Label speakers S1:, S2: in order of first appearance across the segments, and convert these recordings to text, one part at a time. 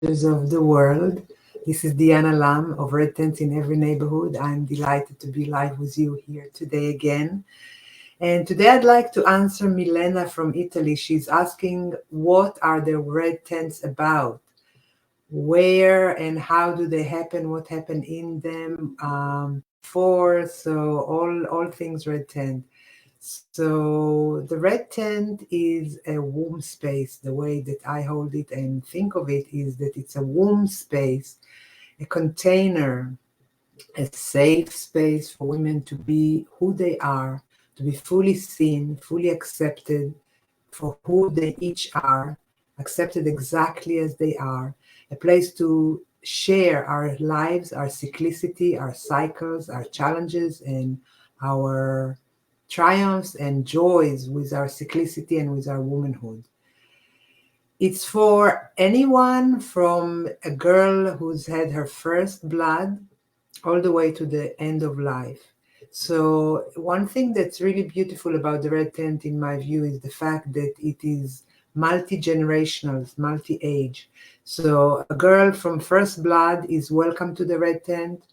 S1: of the world. This is DeAnna Lam of Red Tents in Every Neighborhood. I'm delighted to be live with you here today again. And today I'd like to answer Milena from Italy. She's asking, what are the red tents about? Where and how do they happen? What happened in them before? So all things red tent. So the red tent is a womb space. The way that I hold it and think of it is that it's a womb space, a container, a safe space for women to be who they are, to be fully seen, fully accepted for who they each are, accepted exactly as they are, a place to share our lives, our cyclicity, our cycles, our challenges, and our triumphs and joys with our cyclicity and with our womanhood. It's for anyone from a girl who's had her first blood all the way to the end of life. So one thing that's really beautiful about the red tent, in my view, is the fact that it is multi-generational, multi-age. So a girl from first blood is welcome to the red tent,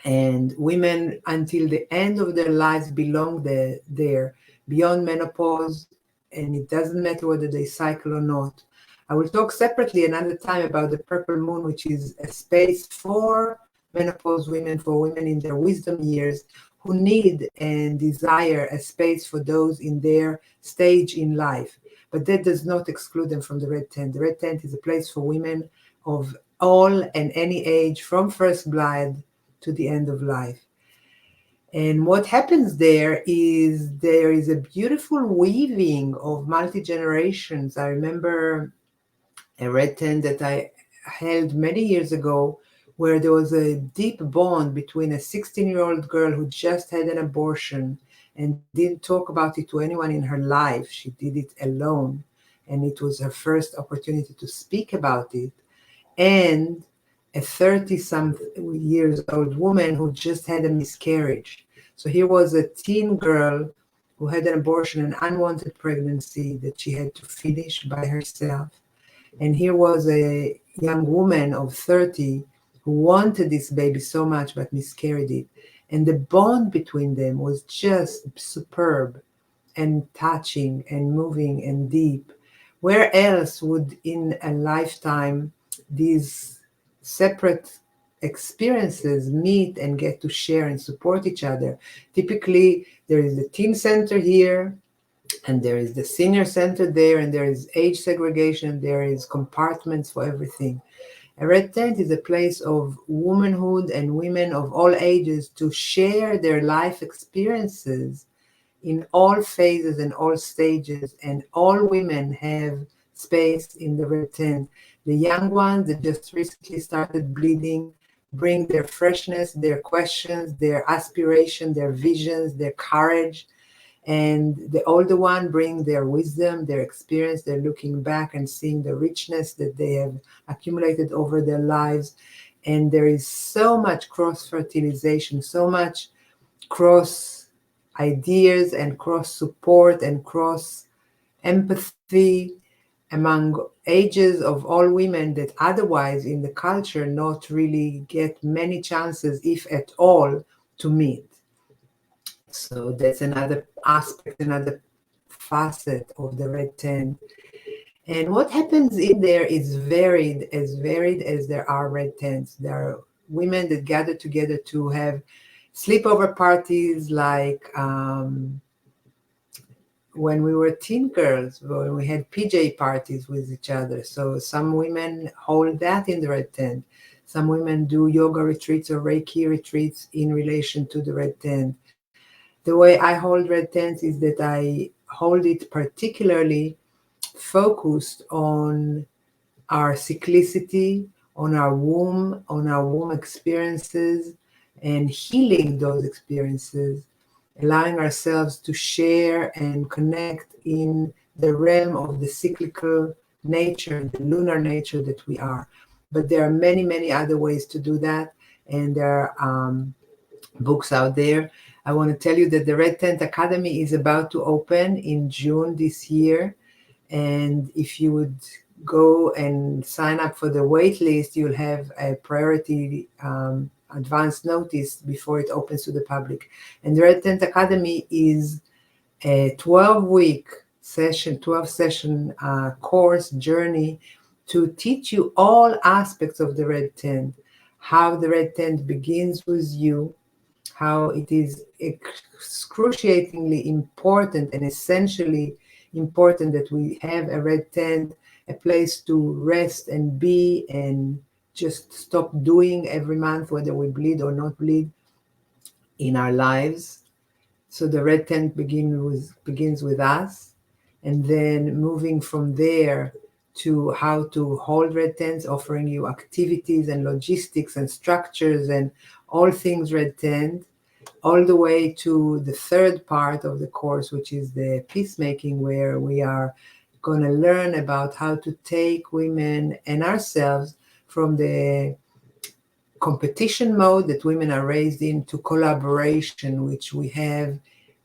S1: and women until the end of their lives belong there, beyond menopause, and it doesn't matter whether they cycle or not. I will talk separately another time about the purple moon, which is a space for menopause women, for women in their wisdom years who need and desire a space for those in their stage in life. But that does not exclude them from the red tent. The red tent is a place for women of all and any age, from first blood to the end of life. And what happens there is a beautiful weaving of multi-generations. I remember a red tent that I held many years ago where there was a deep bond between a 16-year-old girl who just had an abortion and didn't talk about it to anyone in her life. She did it alone, and it was her first opportunity to speak about it. And a 30-some years old woman who just had a miscarriage. So here was a teen girl who had an abortion, an unwanted pregnancy that she had to finish by herself. And here was a young woman of 30 who wanted this baby so much but miscarried it. And the bond between them was just superb and touching and moving and deep. Where else would in a lifetime these separate experiences meet and get to share and support each other? Typically, there is the teen center here, and there is the senior center there, and there is age segregation, there is compartments for everything. A red tent is a place of womanhood and women of all ages to share their life experiences in all phases and all stages, and all women have space in the red tent. The young ones that just recently started bleeding bring their freshness, their questions, their aspiration, their visions, their courage. And the older one bring their wisdom, their experience. They're looking back and seeing the richness that they have accumulated over their lives. And there is so much cross-fertilization, so much cross ideas and cross support and cross empathy among ages of all women that otherwise in the culture not really get many chances, if at all, to meet. So that's another aspect, another facet of the red tent. And what happens in there is varied as there are red tents. There are women that gather together to have sleepover parties, like when we were teen girls, when we had PJ parties with each other. So some women hold that in the red tent. Some women do yoga retreats or Reiki retreats in relation to the red tent. The way I hold red tents is that I hold it particularly focused on our cyclicity, on our womb experiences, and healing those experiences, allowing ourselves to share and connect in the realm of the cyclical nature, the lunar nature that we are. But there are many, many other ways to do that, and there are books out there. I want to tell you that the Red Tent Academy is about to open in June this year. And if you would go and sign up for the wait list, you'll have a priority advance notice before it opens to the public. And the Red Tent Academy is a 12-week session, 12-session course journey to teach you all aspects of the red tent, how the red tent begins with you, how it is excruciatingly important and essentially important that we have a red tent, a place to rest and be and just stop doing every month, whether we bleed or not bleed in our lives. So the red tent begins with us, and then moving from there to how to hold red tents, offering you activities and logistics and structures and all things red tent, all the way to the third part of the course, which is the peacemaking, where we are going to learn about how to take women and ourselves from the competition mode that women are raised in to collaboration, which we have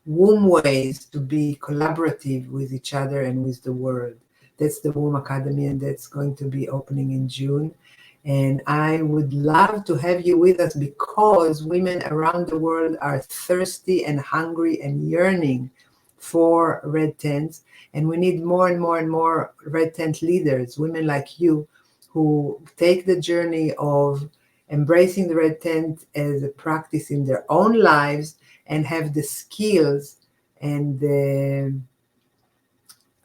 S1: womb ways to be collaborative with each other and with the world. That's the Womb Academy, and that's going to be opening in June. And I would love to have you with us because women around the world are thirsty and hungry and yearning for red tents. And we need more and more and more red tent leaders, women like you, who take the journey of embracing the red tent as a practice in their own lives and have the skills and the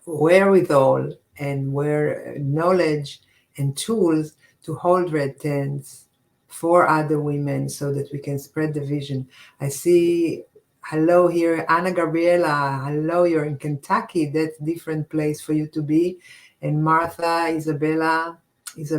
S1: wherewithal and knowledge and tools to hold red tents for other women so that we can spread the vision. I see, hello here, Anna Gabriela. Hello, you're in Kentucky. That's a different place for you to be. And Martha, Isabel is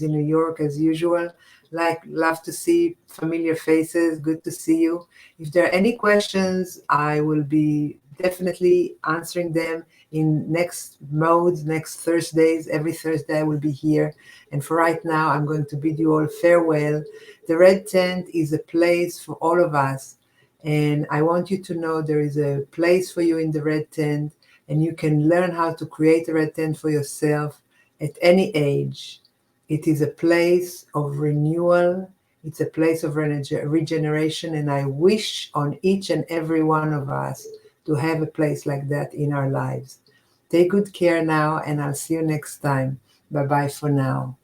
S1: in New York as usual. Love to see familiar faces. Good to see you. If there are any questions, I will be definitely answering them in next modes, next Thursdays. Every Thursday I will be here. And for right now, I'm going to bid you all farewell. The Red Tent is a place for all of us. And I want you to know there is a place for you in the Red Tent, and you can learn how to create a Red Tent for yourself at any age. It is a place of renewal. It's a place of regeneration. And I wish on each and every one of us to have a place like that in our lives. Take good care now, and I'll see you next time. Bye-bye for now.